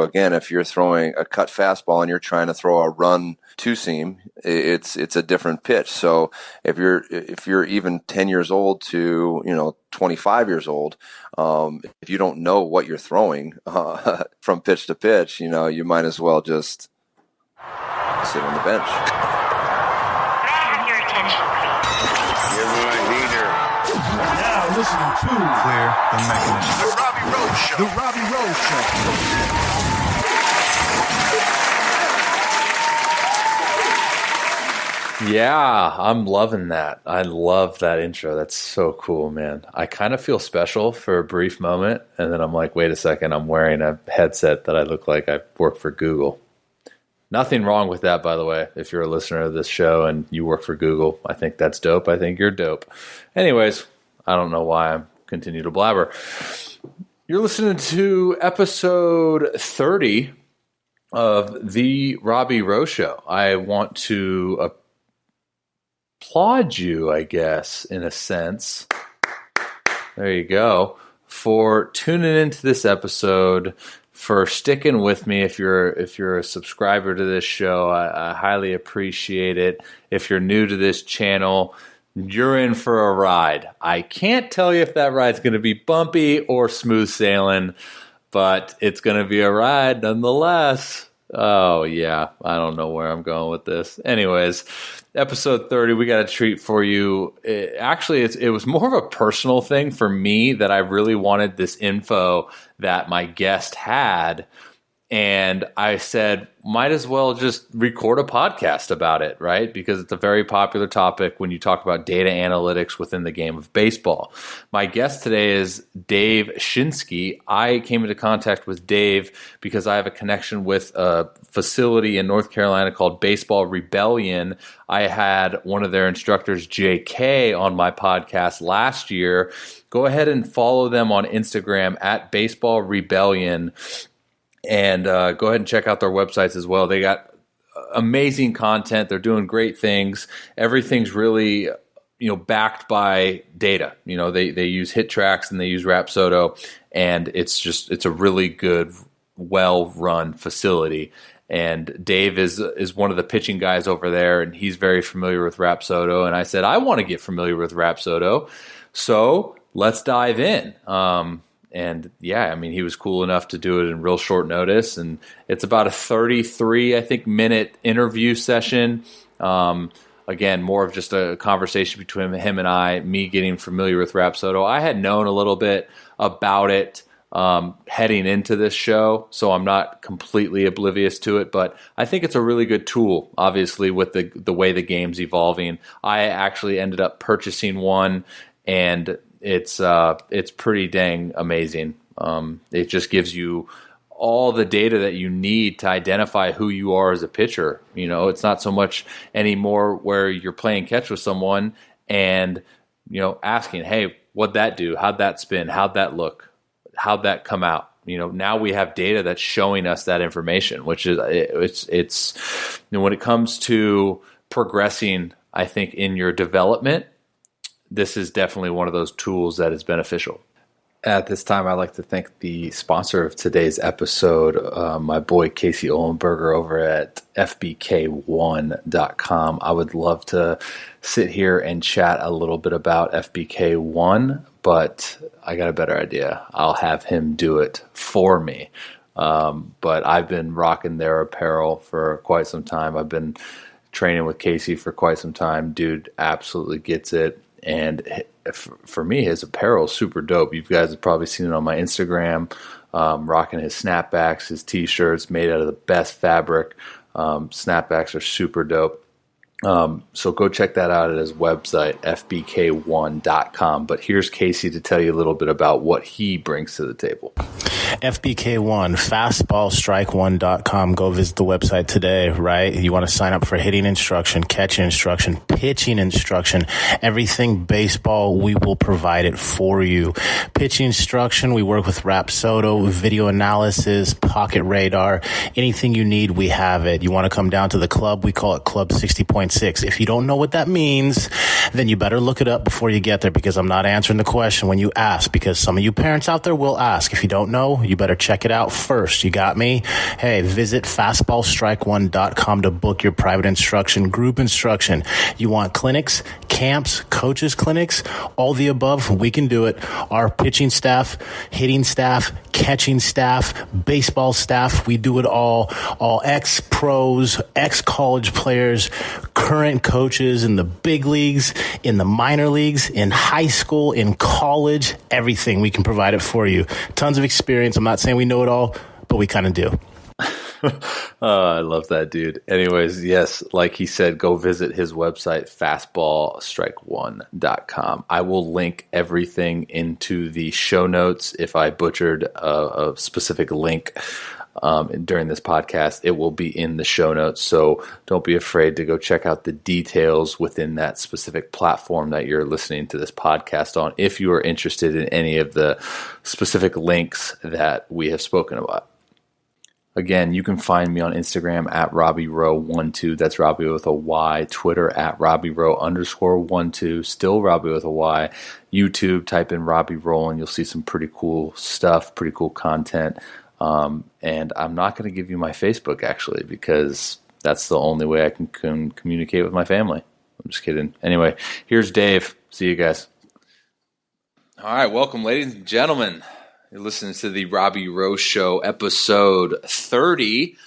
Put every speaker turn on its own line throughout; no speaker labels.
So again, if you're throwing a cut fastball and you're trying to throw a run two seam, it's a different pitch. So if you're even 10 years old to 25 years old, if you don't know what you're throwing from pitch to pitch, you might as well just sit on the bench.
May I have your attention, please?
You're my leader.
Now listening to Clear the Mechanism.
The Robbie Rose Show.
The Robbie Rose Show.
Yeah, I'm loving that. I love that intro. That's so cool, man. I kind of feel special for a brief moment, and then I'm like, wait a second, I'm wearing a headset that I look like I work for Google. Nothing wrong with that, by the way. If you're a listener of this show and you work for Google, I think that's dope. I think you're dope. Anyways, I don't know why I continue to blabber. You're listening to episode 30 of The Robbie Rose Show. I want to applaud you, I guess, in a sense. There you go. For tuning into this episode, for sticking with me. If you're a subscriber to this show, I highly appreciate it. If you're new to this channel, you're in for a ride. I can't tell you if that ride's going to be bumpy or smooth sailing, but it's going to be a ride nonetheless. Oh, yeah. I don't know where I'm going with this. Anyways, episode 30, we got a treat for you. It was more of a personal thing for me that I really wanted this info that my guest had. And I said, might as well just record a podcast about it, right? Because it's a very popular topic when you talk about data analytics within the game of baseball. My guest today is Dave Shinskie. I came into contact with Dave because I have a connection with a facility in North Carolina called Baseball Rebellion. I had one of their instructors, JK, on my podcast last year. Go ahead and follow them on Instagram at Baseball Rebellion. And go ahead and check out their websites as well. They got amazing content. They're doing great things. Everything's really, backed by data. They use hit tracks and they use Rapsodo, and it's a really good, well-run facility. And Dave is one of the pitching guys over there, and he's very familiar with Rapsodo. And I said, I want to get familiar with Rapsodo, so let's dive in. And yeah, he was cool enough to do it in real short notice. And it's about a 33, minute interview session. Again, more of just a conversation between him and I, me getting familiar with Rapsodo. I had known a little bit about it heading into this show, so I'm not completely oblivious to it. But I think it's a really good tool, obviously, with the way the game's evolving. I actually ended up purchasing one, and it's pretty dang amazing. It just gives you all the data that you need to identify who you are as a pitcher. It's not so much anymore where you're playing catch with someone and, asking, hey, what'd that do? How'd that spin? How'd that look? How'd that come out? Now we have data that's showing us that information, which is, it's when it comes to progressing, I think, in your development, this is definitely one of those tools that is beneficial. At this time, I'd like to thank the sponsor of today's episode, my boy Casey Ohlenberger over at FBK1.com. I would love to sit here and chat a little bit about FBK1, but I got a better idea. I'll have him do it for me. But I've been rocking their apparel for quite some time. I've been training with Casey for quite some time. Dude absolutely gets it. And for me, his apparel is super dope. You guys have probably seen it on my Instagram, rocking his snapbacks, his T-shirts made out of the best fabric. Snapbacks are super dope. So go check that out at his website, fbk1.com. But here's Casey to tell you a little bit about what he brings to the table.
FBK1, fastballstrike1.com. Go visit the website today, right? You want to sign up for hitting instruction, catching instruction, pitching instruction, everything baseball, we will provide it for you. Pitching instruction, we work with Rapsodo, video analysis, pocket radar, anything you need, we have it. You want to come down to the club, we call it Club 60.7. 888-848-96. If you don't know what that means, then you better look it up before you get there, because I'm not answering the question when you ask, because some of you parents out there will ask. If you don't know, you better check it out first. You got me? Hey, visit fastballstrike1.com to book your private instruction, group instruction. You want clinics, camps, coaches clinics, all the above, we can do it. Our pitching staff, hitting staff, catching staff, baseball staff, we do it all ex-pros, ex-college players, current coaches in the big leagues, in the minor leagues, in high school, in college, everything. We can provide it for you. Tons of experience. I'm not saying we know it all, but we kind of do.
I love that, dude. Anyways, yes, like he said, go visit his website, fastballstrike1.com. I will link everything into the show notes. If I butchered a specific link during this podcast, it will be in the show notes. So don't be afraid to go check out the details within that specific platform that you're listening to this podcast on, if you are interested in any of the specific links that we have spoken about. Again, you can find me on Instagram at RobbieRowe12. That's Robbie with a Y. Twitter at RobbieRowe_12. Still Robbie with a Y. YouTube, type in Robbie Rowe and you'll see some pretty cool stuff, pretty cool content. And I'm not going to give you my Facebook, actually, because that's the only way I can communicate with my family. I'm just kidding. Anyway, here's Dave. See you guys. All right, welcome, ladies and gentlemen. You're listening to the Robbie Rowe Show, episode 30.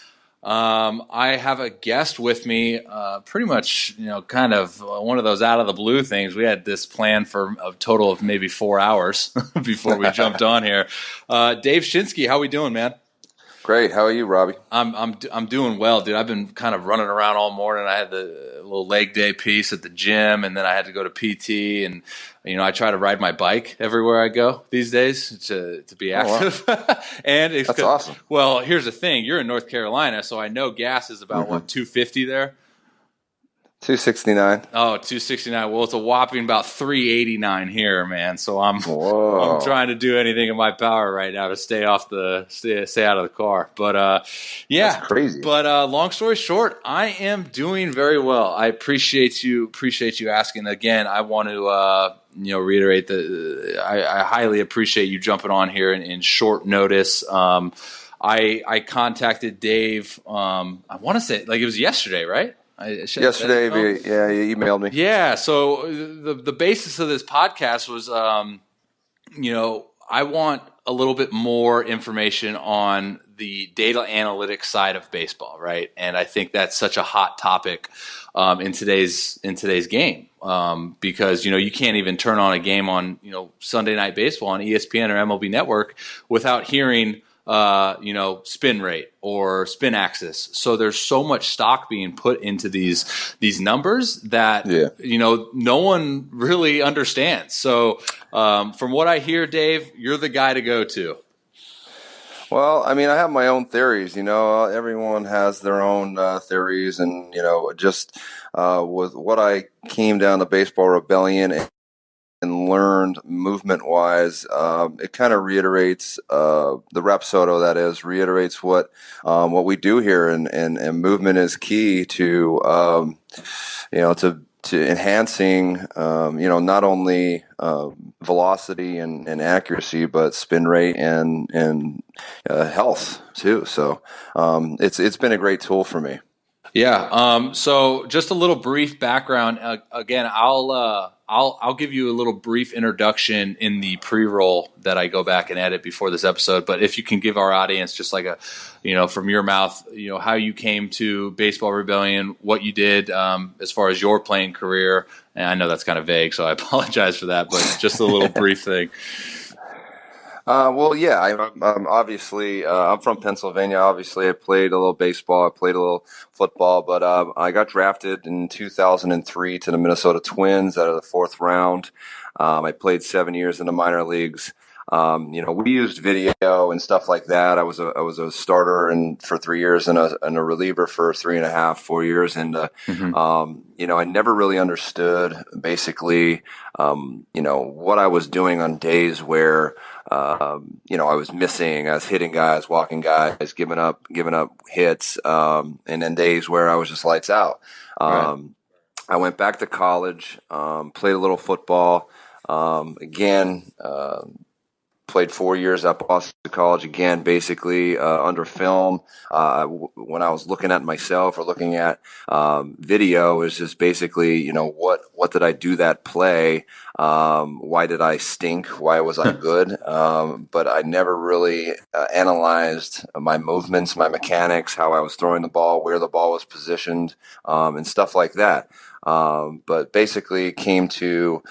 I have a guest with me, pretty much, kind of one of those out of the blue things. We had this planned for a total of maybe 4 hours before we jumped on here. Dave Shinskie, how we doing, man?
Great. How are you, Robbie?
I'm doing well, dude. I've been kind of running around all morning. I had the little leg day piece at the gym, and then I had to go to PT, and I try to ride my bike everywhere I go these days to be active. Oh, wow. And
that's awesome.
Well, here's the thing: you're in North Carolina, so I know gas is about what, $2.50 there.
$2.69.
Oh, $2.69. Well, it's a whopping about $3.89 here, man. So I'm trying to do anything in my power right now to stay out of the car. But yeah,
that's crazy.
But long story short, I am doing very well. I appreciate you asking. Again, I want to reiterate that I highly appreciate you jumping on here in short notice. I contacted Dave. I want to say it was yesterday, right?
Yesterday, you emailed me.
Yeah, so the basis of this podcast was, I want a little bit more information on the data analytics side of baseball, right? And I think that's such a hot topic in today's game because you can't even turn on a game on Sunday Night Baseball on ESPN or MLB Network without hearing spin rate or spin axis. So there's so much stock being put into these numbers that, no one really understands. So from what I hear, Dave, you're the guy to go to.
Well, I mean, I have my own theories, everyone has their own theories and, just with what I came down to Baseball Rebellion and learned movement-wise, it kind of reiterates the Rapsodo. That is, reiterates what we do here, and movement is key to to enhancing not only velocity and accuracy, but spin rate and health too. So it's been a great tool for me.
Yeah. So just a little brief background. Again, I'll give you a little brief introduction in the pre-roll that I go back and edit before this episode. But if you can give our audience just like a, from your mouth, how you came to Baseball Rebellion, what you did as far as your playing career. And I know that's kind of vague, so I apologize for that, but just a little brief thing.
Well, yeah, I'm obviously, I'm from Pennsylvania. Obviously, I played a little baseball. I played a little football, but I got drafted in 2003 to the Minnesota Twins out of the 4th round. I played 7 years in the minor leagues. We used video and stuff like that. I was a starter for 3 years and a reliever for 3.5, 4 years. And, I never really understood basically, what I was doing on days where, I was missing, I was hitting guys, walking guys, giving up hits, and then days where I was just lights out.
Right.
I went back to college, played a little football. Again, played 4 years at Boston College again, basically under film. When I was looking at myself or looking at video, is just basically, what did I do that play? Why did I stink? Why was I good? But I never really analyzed my movements, my mechanics, how I was throwing the ball, where the ball was positioned, and stuff like that. But basically came to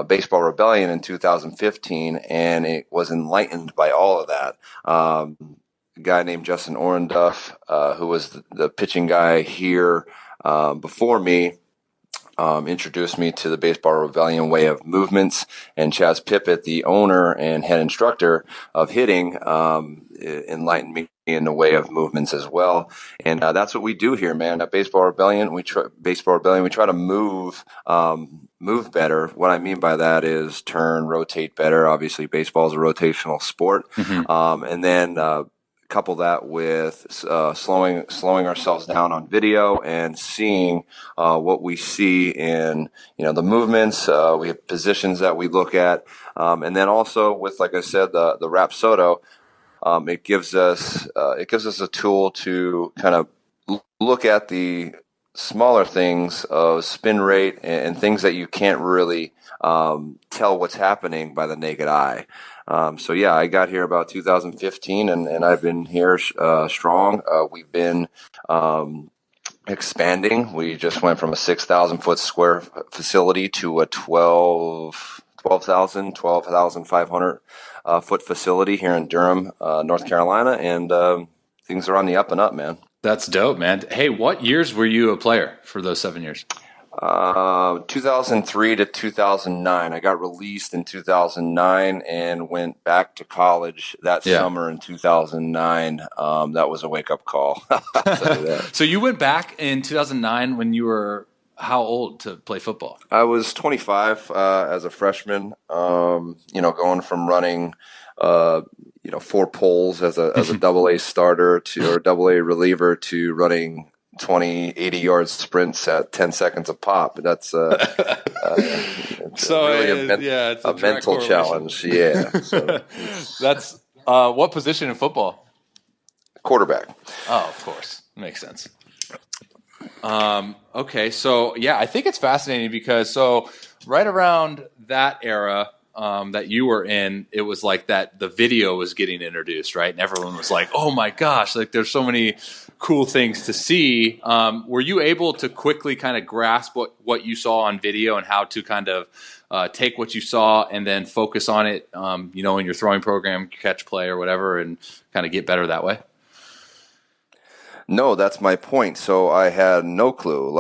Baseball Rebellion in 2015, and it was enlightened by all of that. A guy named Justin Orenduff, who was the pitching guy here before me, introduced me to the Baseball Rebellion way of movements, and Chaz Pippett, the owner and head instructor of hitting, enlightened me in the way of movements as well. And that's what we do here, man. At Baseball Rebellion, we try to move better. What I mean by that is turn, rotate better. Obviously, baseball is a rotational sport. And then couple that with slowing ourselves down on video and seeing what we see in the movements. We have positions that we look at, and then also with, like I said, the Rapsodo. It gives us a tool to kind of look at the smaller things of spin rate and things that you can't really tell what's happening by the naked eye. So yeah, I got here about 2015, and I've been here strong. We've been expanding. We just went from a 6,000 foot square facility to a 12,500 foot facility here in Durham, North Carolina, and things are on the up and up, man.
That's dope, man. Hey, what years were you a player for those 7 years?
2003 to 2009. I got released in 2009 and went back to college that summer in 2009. That was a wake-up call.
So you went back in 2009 when you were how old to play football?
I was 25 as a freshman, going from running 4 poles as a double-A starter or double-A reliever to running 20, 80-yard sprints at 10 seconds a pop. That's it's a mental challenge. Yeah. So
that's what position in football?
Quarterback.
Oh, of course. Makes sense. Okay. So, yeah, I think it's fascinating because right around that era that you were in, it was like that the video was getting introduced, right? And everyone was like, oh my gosh, like there's so many cool things to see. Were you able to quickly kind of grasp what you saw on video and how to kind of take what you saw and then focus on it, in your throwing program, catch play or whatever, and kind of get better that way?
No, that's my point. So I had no clue.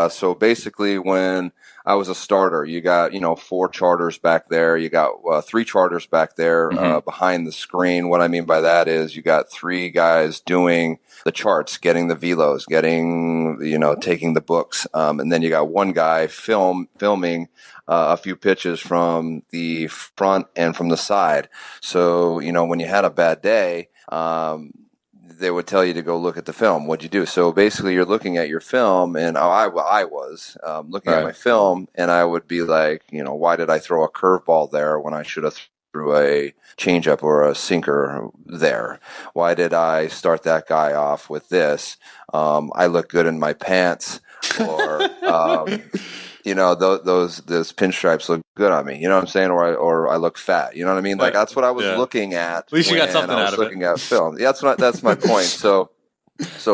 So basically when I was a starter, you got, 4 charters back there. You got 3 charters back there behind the screen. What I mean by that is you got 3 guys doing the charts, getting the velos, getting, taking the books. And then you got 1 guy filming a few pitches from the front and from the side. So, when you had a bad day, they would tell you to go look at the film. What'd you do? So basically you're looking at your film, and I was looking at my film, and I would be like, why did I throw a curveball there when I should have threw a changeup or a sinker there? Why did I start that guy off with this? I look good in my pants, or those pinstripes look good on me. You know what I'm saying? Or I look fat. You know what I mean? Like that's what I was looking at.
At least you got something out of it.
Looking at film. That's my point. So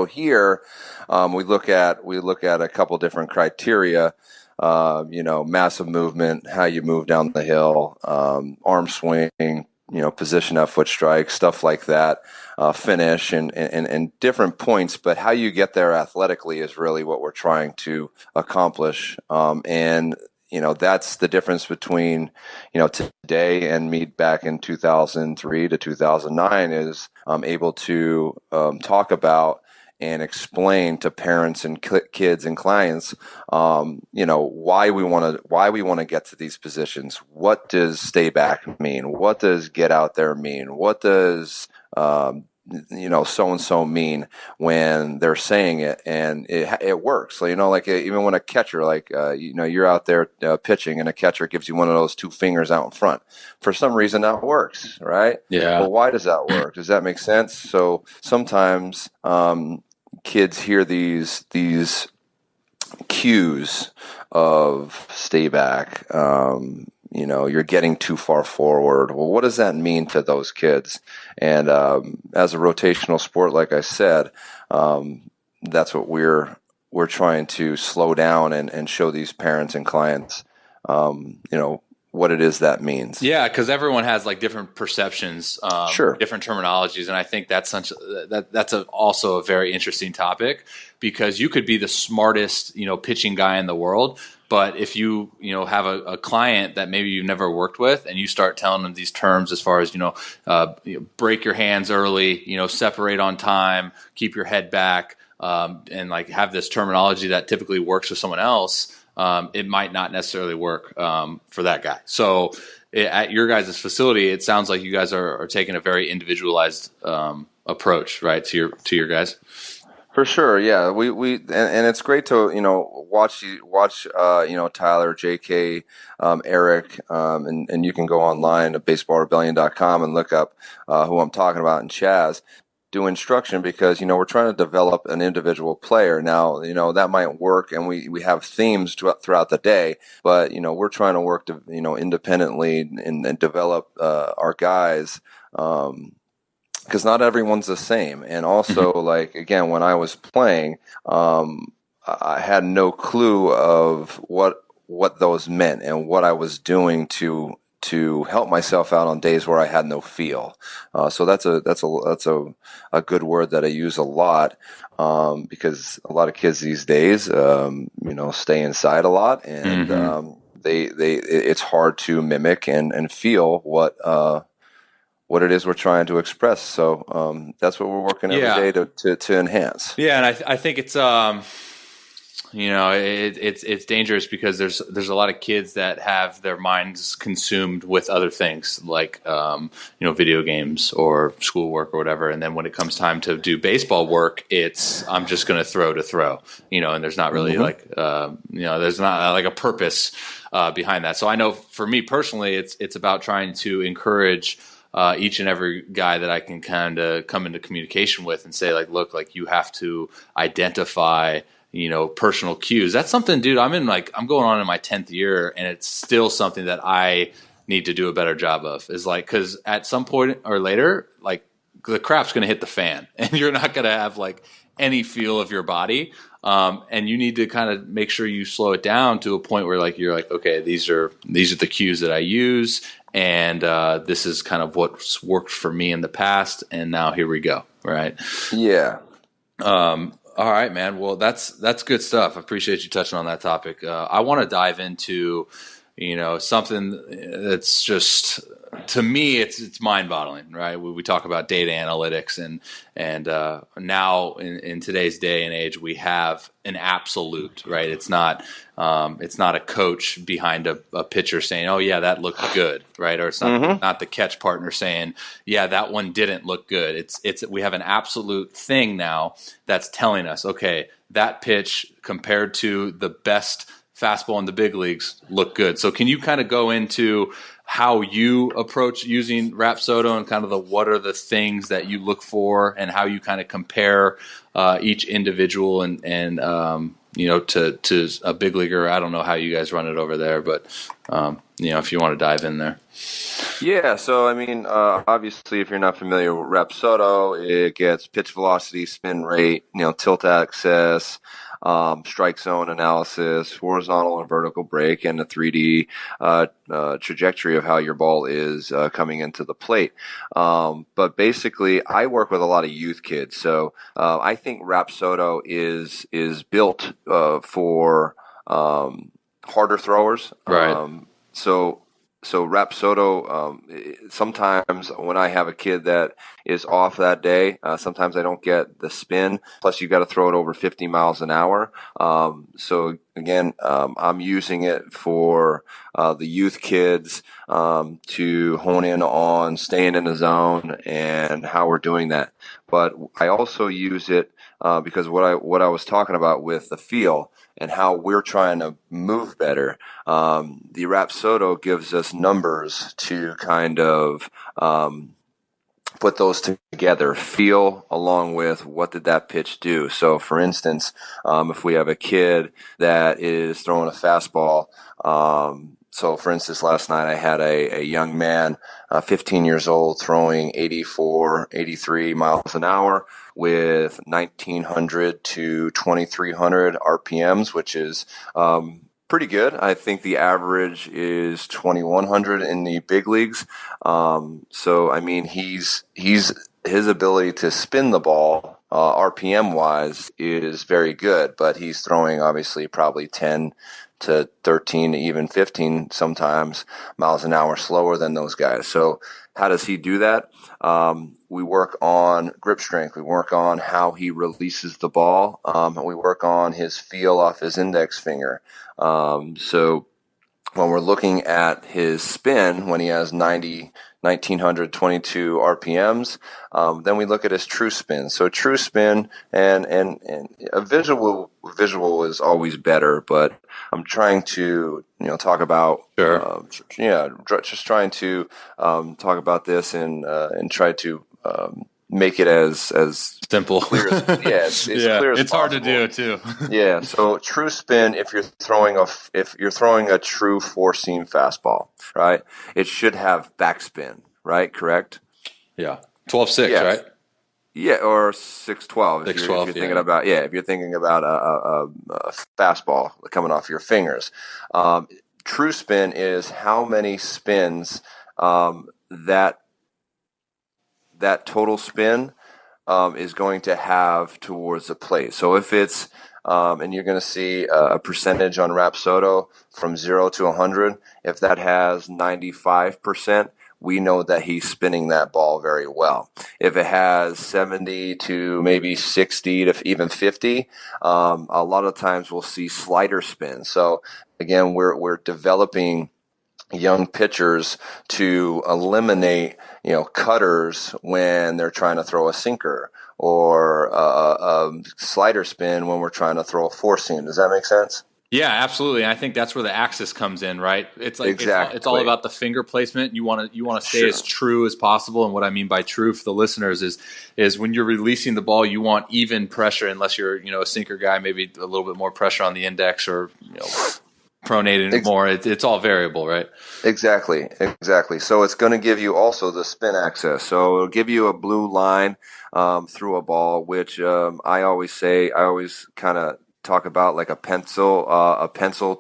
here we look at a couple different criteria. Massive movement, how you move down the hill, arm swing, position at foot strike, stuff like that, finish and different points. But how you get there athletically is really what we're trying to accomplish. And that's the difference between, today and me back in 2003 to 2009 is I'm able to talk about and explain to parents and kids and clients, why we want to get to these positions. What does stay back mean? What does get out there mean? What does so and so mean when they're saying it, and it works. So, like even when a catcher, like you're out there pitching, and a catcher gives you one of those two fingers out in front. For some reason, that works, right?
Yeah.
Well, why does that work? Does that make sense? So sometimes kids hear these cues of stay back. You're getting too far forward. Well, what does that mean to those kids? And as a rotational sport, like I said, that's what we're trying to slow down and show these parents and clients, what it is that means.
Yeah, because everyone has like different perceptions,
Sure,
different terminologies, and I think that's also a very interesting topic, because you could be the smartest pitching guy in the world, but if you have a client that maybe you've never worked with, and you start telling them these terms as far as break your hands early, separate on time, keep your head back, and like have this terminology that typically works for someone else. It might not necessarily work for that guy. So at your guys' facility, it sounds like you guys are taking a very individualized approach, right, to your guys.
For sure, yeah. We and it's great to watch Tyler, JK, Eric, and you can go online at baseballrebellion.com and look up who I'm talking about, and Chaz do instruction, because we're trying to develop an individual player. Now that might work, and we have themes throughout the day, but we're trying to work to independently and develop our guys. Because not everyone's the same. And also, like, again, when I was playing, I had no clue of what those meant and what I was doing to help myself out on days where I had no feel. So that's a good word that I use a lot, because a lot of kids these days, stay inside a lot, and it's hard to mimic and feel what it is we're trying to express. So that's what we're working every day to enhance.
Yeah, and I think it's it's dangerous, because there's a lot of kids that have their minds consumed with other things, like video games or schoolwork or whatever, and then when it comes time to do baseball work, I'm just going to throw, and there's not really there's not like a purpose behind that. So I know for me personally, it's about trying to encourage each and every guy that I can kind of come into communication with and say, like, look, like, you have to identify, personal cues. That's something, dude, I'm going on in my 10th year, and it's still something that I need to do a better job of, is like, because at some point or later, like, the crap's going to hit the fan, and you're not going to have like any feel of your body. And you need to kind of make sure you slow it down to a point where, like, you're like, okay, these are the cues that I use, and this is kind of what's worked for me in the past, and now here we go, right?
Yeah.
All right, man. Well, that's good stuff. I appreciate you touching on that topic. I want to dive into, something that's just, to me, it's mind-boggling, right? We talk about data analytics, and now in today's day and age, we have an absolute, right? It's not a coach behind a pitcher saying, "Oh yeah, that looked good," right? Or it's not the catch partner saying, "Yeah, that one didn't look good." We have an absolute thing now that's telling us, okay, that pitch compared to the best fastball in the big leagues look good. So can you kind of go into how you approach using Rapsodo, and kind of what are the things that you look for, and how you kind of compare each individual and to a big leaguer? I don't know how you guys run it over there, but if you want to dive in there.
Yeah, so I mean, obviously, if you're not familiar with Rapsodo, it gets pitch velocity, spin rate, tilt axis, strike zone analysis, horizontal and vertical break, and a 3D trajectory of how your ball is coming into the plate. But basically, I work with a lot of youth kids, so I think Rapsodo is built for harder throwers.
Right.
So Rapsodo, sometimes when I have a kid that is off that day, sometimes I don't get the spin. Plus, you got to throw it over 50 miles an hour. So again, I'm using it for the youth kids to hone in on staying in the zone and how we're doing that. But I also use it because what I was talking about with the feel and how we're trying to move better. The Rapsodo gives us numbers to kind of put those together, feel along with what did that pitch do. So, for instance, if we have a kid that is throwing a fastball, so for instance, last night I had a young man, 15 years old, throwing 84, 83 miles an hour with 1900 to 2300 RPMs, which is pretty good. I think the average is 2100 in the big leagues. So I mean, his ability to spin the ball, RPM wise, is very good. But he's throwing obviously probably 10 to 13 to even 15 sometimes miles an hour slower than those guys. So how does he do that? We work on grip strength. We work on how he releases the ball. And we work on his feel off his index finger. So when we're looking at his spin, when he has 1922 RPMs, then we look at his true spin. So true spin and a visual is always better, but I'm trying to, talk about, just trying to, talk about this and try to, make it as
simple,
clear as, as clear as
it's
possible.
Hard to do too.
Yeah. So true spin, if you're throwing a true four seam fastball, right? It should have backspin, right? Correct.
Yeah. 12-6, yes. Right?
Yeah, or 6-12.
6-12.
If you're thinking about if you're thinking about a fastball coming off your fingers, true spin is how many spins that total spin is going to have towards the plate. So if it's, and you're going to see a percentage on Rapsodo from 0 to 100, if that has 95%, we know that he's spinning that ball very well. If it has 70 to maybe 60 to even 50, a lot of times we'll see slider spin. So again, we're developing young pitchers to eliminate, cutters when they're trying to throw a sinker, or a slider spin when we're trying to throw a four seam. Does that make sense?
Yeah, absolutely. And I think that's where the axis comes in, right? It's like
exactly.
It's all about the finger placement. You want to stay as true as possible. And what I mean by true for the listeners is when you're releasing the ball, you want even pressure, unless you're a sinker guy, maybe a little bit more pressure on the index, or pronating more. It's all variable, right? Exactly.
So it's going to give you also the spin axis. So it'll give you a blue line through a ball, which I always kind of talk about like a pencil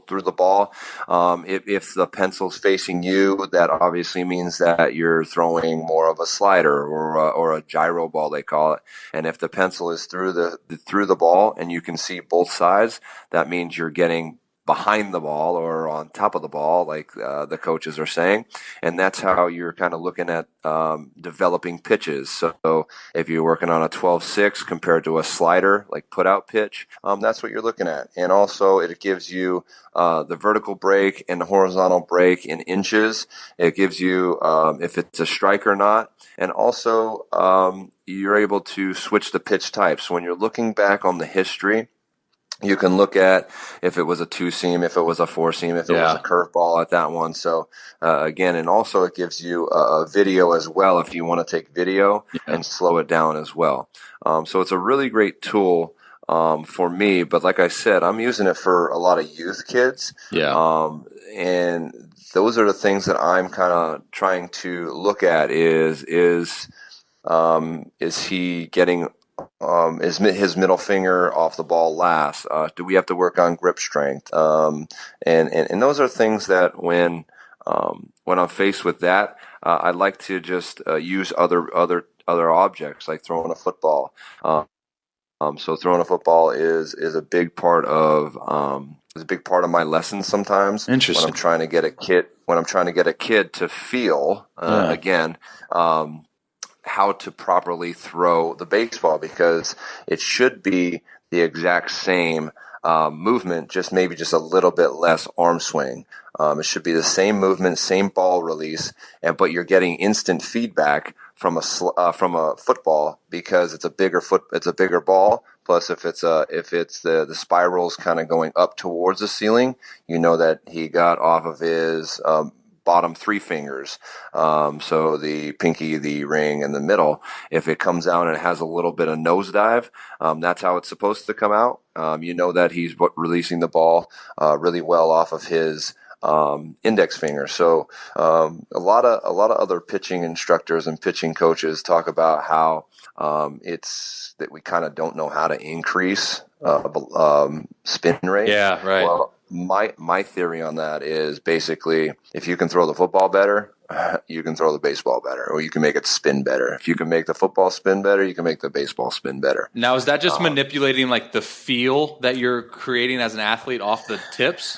through the ball. If the pencil's facing you, that obviously means that you're throwing more of a slider or a gyro ball, they call it. And if the pencil is through the ball and you can see both sides, that means you're getting behind the ball or on top of the ball, like the coaches are saying. And that's how you're kind of looking at developing pitches. So if you're working on a 12-6 compared to a slider, like put out pitch, that's what you're looking at. And also it gives you the vertical break and the horizontal break in inches. It gives you if it's a strike or not. And also you're able to switch the pitch types. When you're looking back on the history, you can look at if it was a two seam, if it was a four seam, if it was a curveball at that one. So again, and also it gives you a video as well if you want to take video and slow it down as well. So it's a really great tool for me. But like I said, I'm using it for a lot of youth kids. And those are the things that I'm kind of trying to look at is he getting is his middle finger off the ball last? Do we have to work on grip strength? And those are things that when I'm faced with that, I like to just use other objects, like throwing a football. So throwing a football is a big part of my lessons sometimes.
Interesting.
When I'm trying to get a kid to feel again. How to properly throw the baseball, because it should be the exact same movement, just maybe just a little bit less arm swing. It should be the same movement, same ball release, but you're getting instant feedback from a football because it's a bigger ball. Plus, if it's the spirals kind of going up towards the ceiling, you know that he got off of his bottom three fingers. So the pinky, the ring, and the middle. If it comes out and it has a little bit of nosedive, that's how it's supposed to come out. You know that he's releasing the ball really well off of his index finger. So a lot of other pitching instructors and pitching coaches talk about how it's that we kind of don't know how to increase spin rate.
Yeah, right.
Well, my theory on that is basically if you can throw the football better, you can throw the baseball better, or you can make it spin better. If you can make the football spin better, you can make the baseball spin better.
Now, is that just manipulating like the feel that you're creating as an athlete off the tips?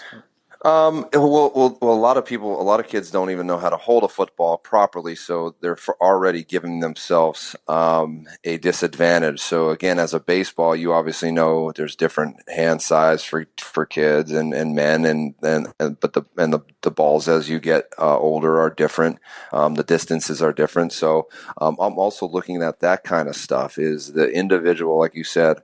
Well, a lot of kids don't even know how to hold a football properly, so they're already giving themselves a disadvantage. So again, as a baseball, you obviously know there's different hand size for kids and men, but the balls as you get older are different. The distances are different. So I'm also looking at that kind of stuff. Is the individual, like you said.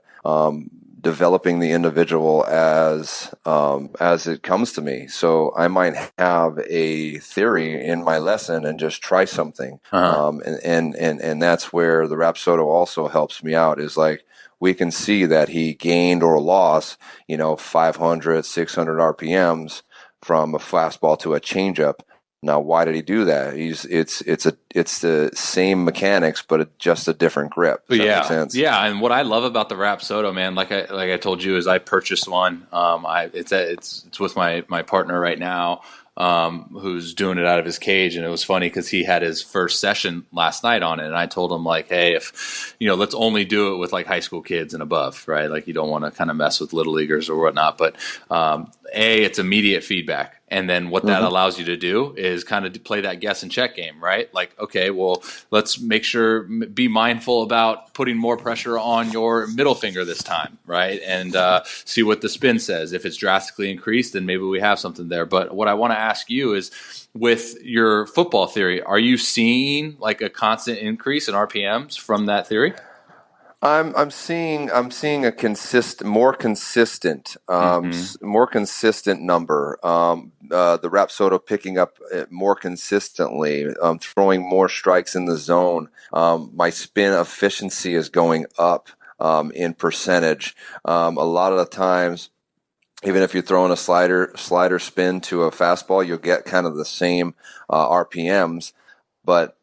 Developing the individual as it comes to me. So I might have a theory in my lesson and just try something. And that's where the Rapsodo also helps me out is like, we can see that he gained or lost, 500, 600 RPMs from a fastball to a changeup. Now, why did he do that? It's the same mechanics, but just a different grip. Does that make sense?
Yeah. And what I love about the Rapsodo, man, like I told you, is I purchased one. It's with my partner right now, who's doing it out of his cage, and it was funny because he had his first session last night on it, and I told him like, hey, if let's only do it with like high school kids and above, right? Like you don't want to kind of mess with little leaguers or whatnot, but it's immediate feedback. And then what that allows you to do is kind of play that guess and check game, right? Like, okay, well, let's be mindful about putting more pressure on your middle finger this time, right? And see what the spin says. If it's drastically increased, then maybe we have something there. But what I want to ask you is, with your football theory, are you seeing like a constant increase in RPMs from that theory?
I'm seeing a more consistent number. The Rapsodo picking up more consistently, throwing more strikes in the zone. My spin efficiency is going up in percentage. A lot of the times, even if you're throwing a slider spin to a fastball, you'll get kind of the same RPMs, but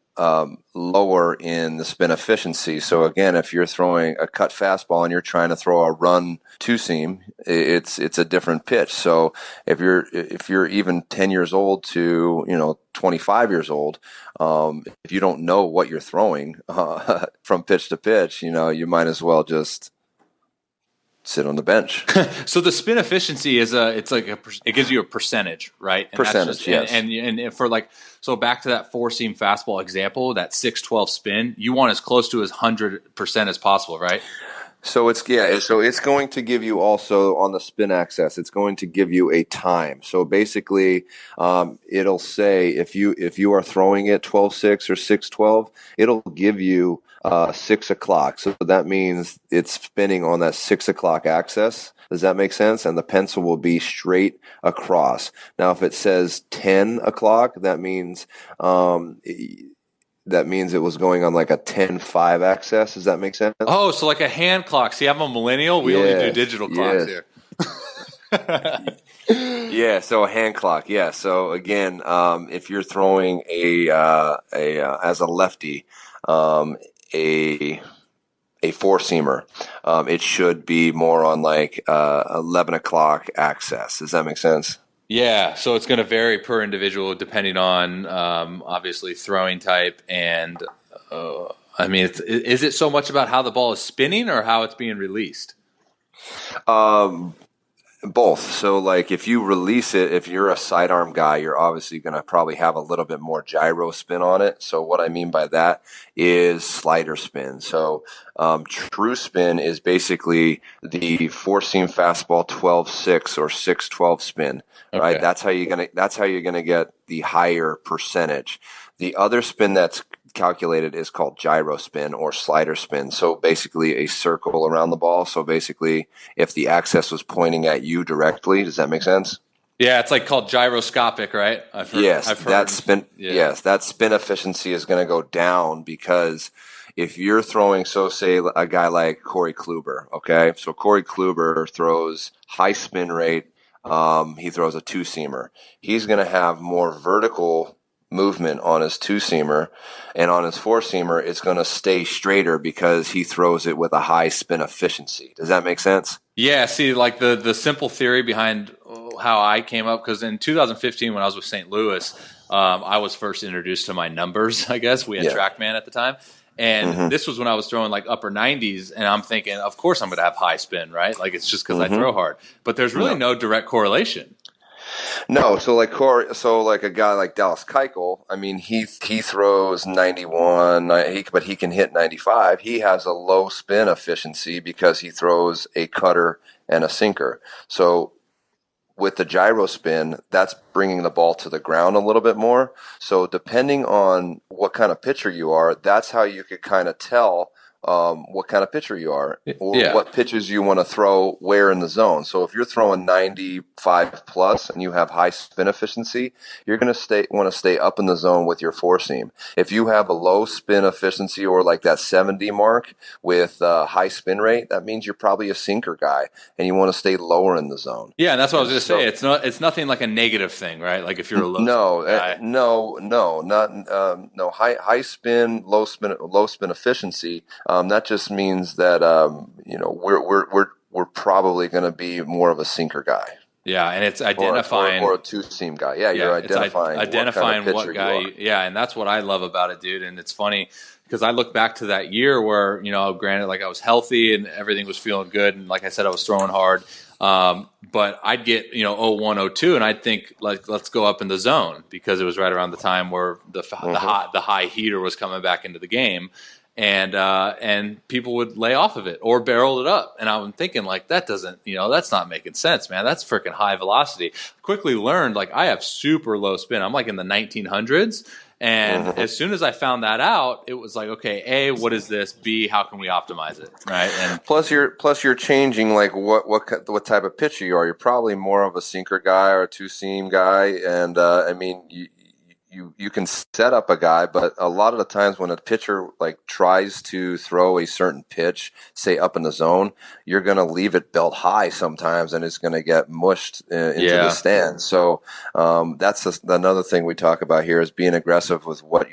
lower in the spin efficiency. So again, if you're throwing a cut fastball and you're trying to throw a run two seam, it's a different pitch. So if you're even 10 years old to 25 years old, if you don't know what you're throwing from pitch to pitch, you might as well just sit on the bench.
So the spin efficiency it gives you a percentage, right? And
percentage, yes.
And for so back to that four seam fastball example, that 612 spin, you want as close to as 100% as possible, right?
So it's going to give you also on the spin axis, it's going to give you a time. So basically, it'll say if you are throwing it 12-6 or 6-12, it'll give you 6 o'clock. So that means it's spinning on that 6 o'clock axis. Does that make sense? And the pencil will be straight across. Now, if it says 10 o'clock, that means it was going on like a 10-5 axis. Does that make sense?
Oh, so like a hand clock. See, I'm a millennial. We only do digital clocks here.
Yeah, so a hand clock. Yeah, so again, if you're throwing as a lefty, a four-seamer, it should be more on like 11 o'clock axis. Does that make sense?
Yeah, so it's going to vary per individual depending on obviously throwing type and is it so much about how the ball is spinning or how it's being released?
Both. So, like, if you release it, if you're a sidearm guy, you're obviously going to probably have a little bit more gyro spin on it. So, what I mean by that is slider spin. So, true spin is basically the four seam fastball 12-6 or 6-12 spin, right?
Okay.
That's how you're gonna get the higher percentage. The other spin that's calculated is called gyro spin or slider spin. So basically a circle around the ball. So basically if the axis was pointing at you directly, does that make sense?
Yeah, it's like called gyroscopic, right? I've heard.
Yes, that spin efficiency is going to go down because if you're throwing, so say a guy like Corey Kluber, okay? So Corey Kluber throws high spin rate. He throws a two-seamer. He's going to have more vertical movement on his two-seamer, and on his four-seamer, it's going to stay straighter because he throws it with a high spin efficiency. Does that make sense?
Yeah, see, like the simple theory behind how I came up, because in 2015 when I was with St. Louis, I was first introduced to my numbers, I guess. We had TrackMan at the time. And this was when I was throwing like upper 90s, and I'm thinking, of course I'm going to have high spin, right? Like it's just because I throw hard. But there's really no direct correlation.
No, so like a guy like Dallas Keuchel, I mean, he throws 91, but he can hit 95. He has a low spin efficiency because he throws a cutter and a sinker. So with the gyro spin, that's bringing the ball to the ground a little bit more. So depending on what kind of pitcher you are, that's how you could kind of tell what kind of pitcher you are or what pitches you want to throw where in the zone. So if you're throwing 95 plus and you have high spin efficiency, you're going to want to stay up in the zone with your four seam. If you have a low spin efficiency or like that 70 mark with high spin rate, that means you're probably a sinker guy and you want to stay lower in the zone.
Yeah, and that's what I was going to say. It's nothing like a negative thing, right? Like if you're a low spin guy.
High spin, low spin efficiency. That just means that we're probably going to be more of a sinker guy.
Yeah, and it's identifying
or a two-seam guy. Yeah, you're identifying
what guy. Yeah, and that's what I love about it, dude. And it's funny because I look back to that year where granted, like I was healthy and everything was feeling good, and like I said, I was throwing hard. But I'd get 01, 02, and I'd think like let's go up in the zone because it was right around the time where the high heater was coming back into the game. And people would lay off of it or barrel it up. And I'm thinking like, that doesn't, that's not making sense, man. That's freaking high velocity. Quickly learned, like I have super low spin. I'm like in the 1900s. And as soon as I found that out, it was like, okay, A, what is this? B, how can we optimize it? Right. And
plus you're changing like what type of pitcher you are. You're probably more of a sinker guy or a two seam guy. And, you can set up a guy, but a lot of the times when a pitcher like tries to throw a certain pitch, say up in the zone, you're going to leave it belt high sometimes, and it's going to get mushed into the stand. So that's another thing we talk about here is being aggressive with what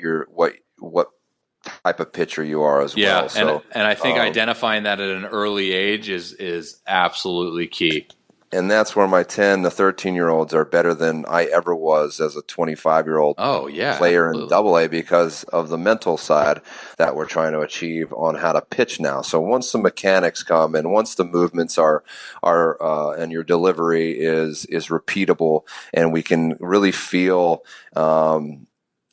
type of pitcher you are as well. So,
and I think identifying that at an early age is absolutely key.
And that's where my 10 to 13-year-olds are better than I ever was as a 25-year-old player in AA because of the mental side that we're trying to achieve on how to pitch now. So once the mechanics come and once the movements are and your delivery is repeatable and we can really feel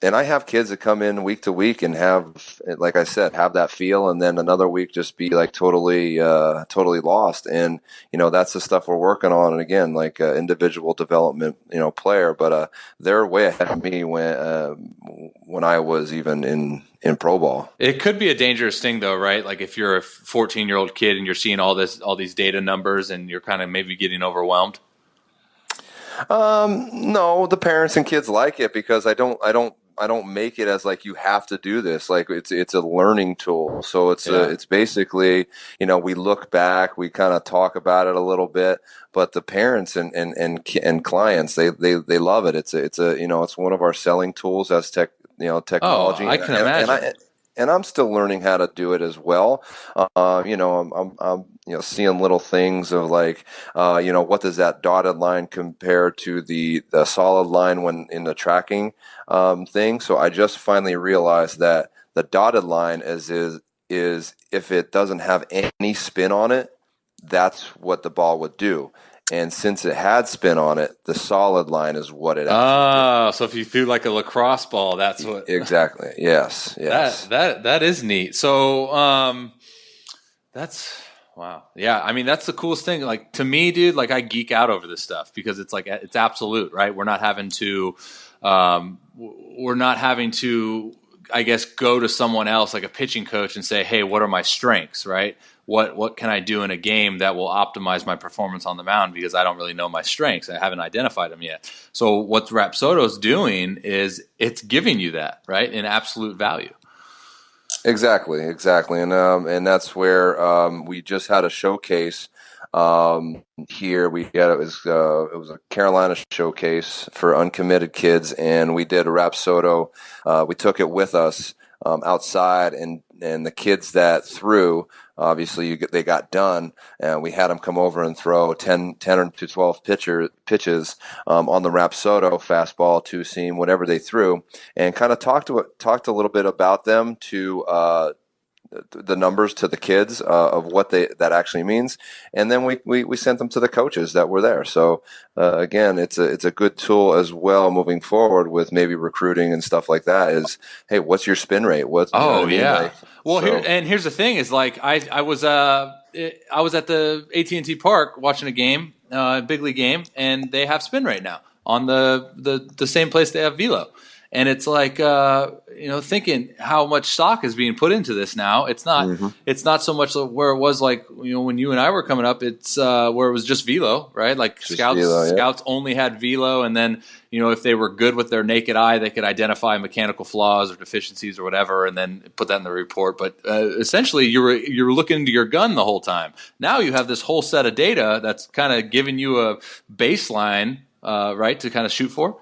and I have kids that come in week to week and have, like I said, have that feel, and then another week just be like totally lost. And that's the stuff we're working on. And again, like individual development, player, but they're way ahead of me when I was even in pro ball.
It could be a dangerous thing, though, right? Like if you're a 14-year-old kid and you're seeing all these data numbers, and you're kind of maybe getting overwhelmed.
No, the parents and kids like it because I don't make it as like you have to do this. Like it's a learning tool. So it's basically, we look back, we kind of talk about it a little bit, but the parents and clients, they love it. It's one of our selling tools as technology.
I can imagine.
And I'm still learning how to do it as well. I'm seeing little things of like, what does that dotted line compare to the solid line when in the tracking thing? So I just finally realized that the dotted line is if it doesn't have any spin on it, that's what the ball would do. And since it had spin on it, the solid line is what it actually
Oh, so if you threw like a lacrosse ball, that's what.
exactly. Yes.
That is neat. So that's wow. Yeah, I mean that's the coolest thing. Like to me, dude, like I geek out over this stuff because it's like it's absolute, right? We're not having to I guess go to someone else like a pitching coach and say, "Hey, what are my strengths?" Right? What can I do in a game that will optimize my performance on the mound because I don't really know my strengths. I haven't identified them yet. So what Rapsodo's doing is it's giving you that, right? In absolute value.
Exactly. And that's where we just had a showcase here. It was a Carolina showcase for uncommitted kids, and we did a Rapsodo. We took it with us outside, and the kids that threw, obviously they got done, and we had them come over and throw 10 to 12 pitches on the Rapsodo fastball, two seam, whatever they threw, and kind of talked a little bit about them to the numbers to the kids of what that actually means, and then we sent them to the coaches that were there. So again, it's a good tool as well moving forward with maybe recruiting and stuff like that. Is hey, what's your spin rate?
Well, here's the thing: is like I was at the AT&T Park watching a game, big league game, and they have spin rate now on the same place they have velo. And it's like thinking how much stock is being put into this now. It's not so much where it was like when you and I were coming up. It's where it was just velo, right? Like scouts only had velo, and then if they were good with their naked eye, they could identify mechanical flaws or deficiencies or whatever, and then put that in the report. But essentially, you're looking into your gun the whole time. Now you have this whole set of data that's kind of giving you a baseline, right, to kind of shoot for.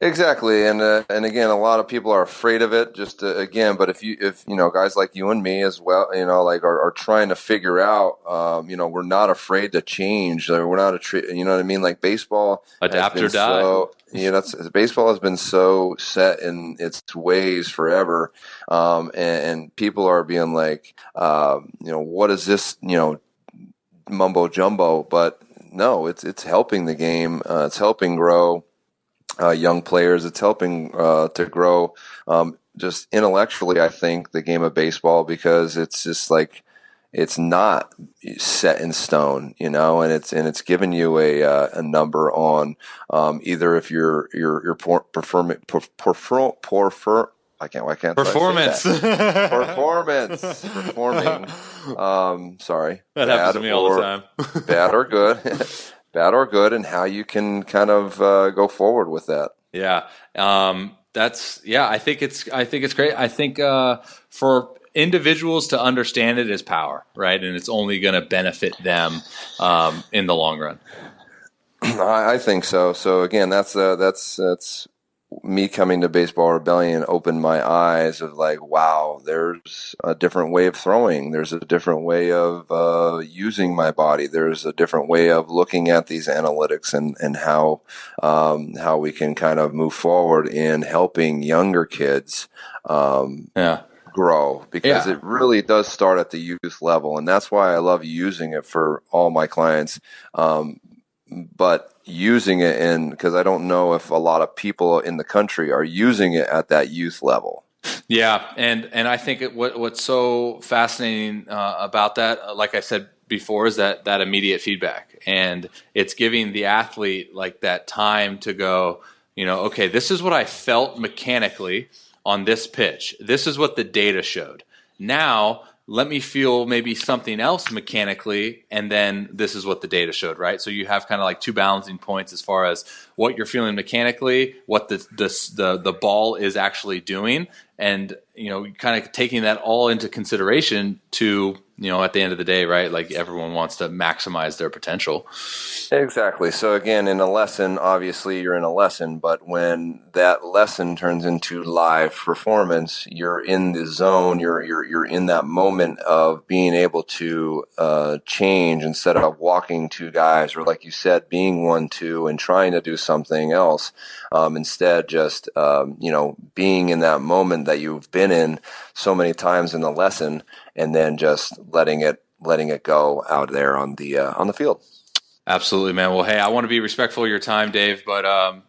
Exactly, and again, a lot of people are afraid of it. But if guys like you and me as well, like are trying to figure out, we're not afraid to change. We're not you know what I mean? Like baseball,
adapt or die.
Baseball has been so set in its ways forever, and people are being like, what is this, mumbo jumbo? But no, it's helping the game. It's helping grow. Young players. It's helping to grow just intellectually, I think, the game of baseball, because it's just like it's not set in stone, and it's giving you a number on either if you're performing.
Performance.
Performing. Sorry.
That happens to me all the time.
Bad or good. Bad or good, and how you can kind of go forward with that.
Yeah. I think it's great. I think for individuals to understand it is power, right? And it's only going to benefit them in the long run.
I think so. So again, that's me coming to Baseball Rebellion opened my eyes of like, wow, there's a different way of throwing. There's a different way of using my body. There's a different way of looking at these analytics and how we can kind of move forward in helping younger kids grow, because it really does start at the youth level. And that's why I love using it for all my clients. But using it because I don't know if a lot of people in the country are using it at that youth level.
Yeah, and I think what's so fascinating about that, like I said before, is that immediate feedback, and it's giving the athlete like that time to go, okay, this is what I felt mechanically on this pitch. This is what the data showed. Now let me feel maybe something else mechanically, and then this is what the data showed, right? So you have kind of like two balancing points as far as what you're feeling mechanically, what the ball is actually doing, and kind of taking that all into consideration to at the end of the day, right? Like everyone wants to maximize their potential.
Exactly. So again, in a lesson, obviously you're in a lesson, but when that lesson turns into live performance, you're in the zone. You're in that moment of being able to change instead of walking two guys, or like you said, being 1-2 and trying to do something else. Instead, just being in that moment that you've been in so many times in the lesson, and then just letting it go out there on the field.
Absolutely, man. Well, hey, I want to be respectful of your time, Dave, but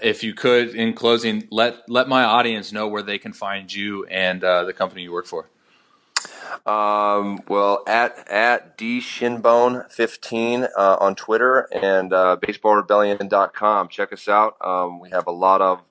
if you could, in closing, let my audience know where they can find you and the company you work for.
Well, at dshinbone15 on Twitter and baseballrebellion.com. Check us out. We have a lot of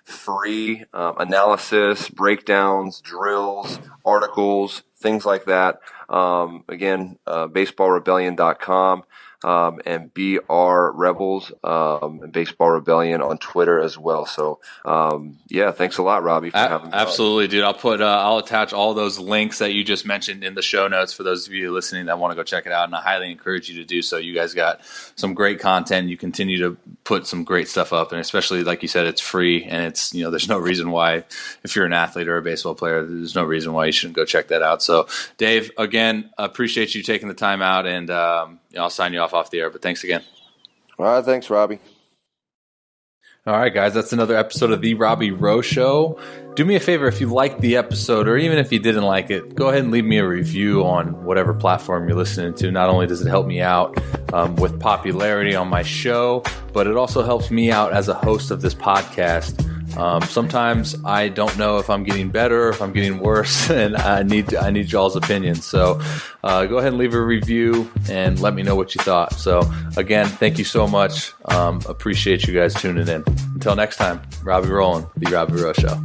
free analysis, breakdowns, drills, articles, things like that. Again, baseballrebellion.com. And BR Rebels, and Baseball Rebellion on Twitter as well. So, thanks a lot, Robbie, for having me on.
Absolutely, dude. I'll attach all those links that you just mentioned in the show notes for those of you listening that want to go check it out. And I highly encourage you to do so. You guys got some great content. You continue to put some great stuff up, and especially, like you said, it's free, and it's, there's no reason why, if you're an athlete or a baseball player, there's no reason why you shouldn't go check that out. So, Dave, again, appreciate you taking the time out, and I'll sign you off the air, but thanks again.
All right, thanks, Robbie.
All right, guys, that's another episode of The Robbie Rowe Show. Do me a favor, if you liked the episode, or even if you didn't like it, go ahead and leave me a review on whatever platform you're listening to. Not only does it help me out with popularity on my show, but it also helps me out as a host of this podcast. Sometimes I don't know if I'm getting better or if I'm getting worse, and I need y'all's opinions. So go ahead and leave a review and let me know what you thought. So again, thank you so much. Appreciate you guys tuning in. Until next time, Robbie Rowland, The Robbie Rowe Show.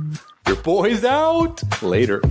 Your boy's out. Later.